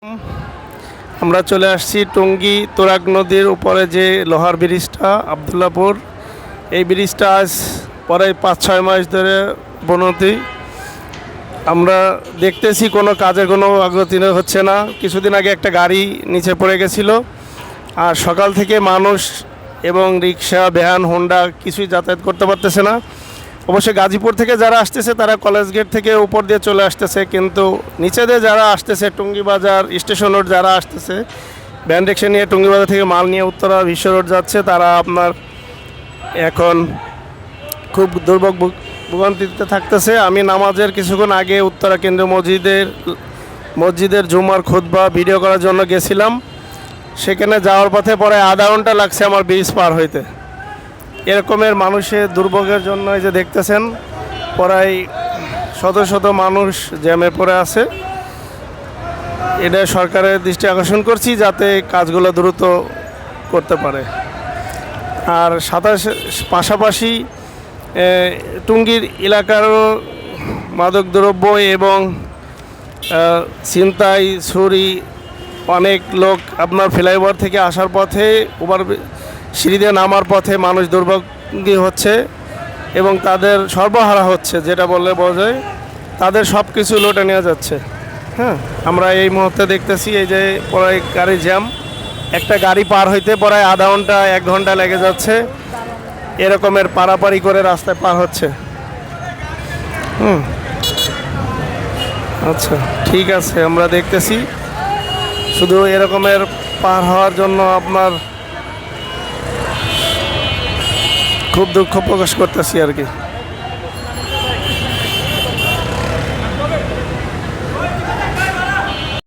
আমরা চলে আসছি টঙ্গী তুরাগ নদীর উপরে যে লোহার ব্রিজটা আবদুল্লাপুর। এই ব্রিজটা আজ প্রায় 5-6 মাস ধরে অবনতি। আমরা দেখতেছি কোনো কাজের কোনো অগ্রগতি হচ্ছে না। কিছুদিন আগে একটা গাড়ি নিচে পড়ে গেছিলো, আর সকাল থেকে মানুষ এবং রিক্সা, ভ্যান, হোন্ডা কিছুই যাতায়াত করতে পারতেছে না। অবশ্যই গাজীপুর থেকে যারা আসতেছে তারা কলেজ গেট থেকে উপর দিয়ে চলে আসতেছে, কিন্তু নিচে দিয়ে যারা আসতেছে টঙ্গী বাজার স্টেশন রোড যারা আসতেছে ভ্যান রিক্সা নিয়ে টঙ্গী বাজার থেকে মাল নিয়ে উত্তরা বিশ্ব রোড যাচ্ছে, তারা আপনার এখন খুব দুর্ভোগ ভোগান্তিতে থাকতেছে। আমি নামাজের কিছুক্ষণ আগে উত্তরা কেন্দ্রীয় মসজিদের জুমার খুতবা ভিডিও করার জন্য গেছিলাম। সেখানে যাওয়ার পথে পরে আধা ঘন্টা লাগছে আমার ব্রিজ পার হইতে। এরকমের মানুষের দুর্ভোগের জন্য এই যে দেখতেছেন প্রায় শত শত মানুষ জ্যামে পড়ে আছে। এটা সরকারের দৃষ্টি আকর্ষণ করছি যাতে কাজগুলো দ্রুত করতে পারে। আর পাশাপাশি টঙ্গীর এলাকারও মাদকদ্রব্য এবং ছিনতাই, চুরি, অনেক লোক আপনার ফ্লাইওভার থেকে আসার পথে সিঁড়ি দিয়ে নামার পথে মানুষ দুর্ভোগী হচ্ছে এবং তাদের সর্বহারা হচ্ছে, যেটা বললে বোঝায় তাদের সব কিছু লুটে নেওয়া যাচ্ছে। হ্যাঁ, আমরা এই মুহূর্তে দেখতেছি এই যে প্রায় গাড়ি জ্যাম, একটা গাড়ি পার হইতে প্রায় আধা ঘন্টা 1 ঘন্টা লেগে যাচ্ছে। এরকমের পারাপারি করে রাস্তায় পার হচ্ছে। আচ্ছা, ঠিক আছে, আমরা দেখতেছি। শুধু এরকমের পার হওয়ার জন্য আপনার খুব দুঃখ প্রকাশ করতেছি আর কি।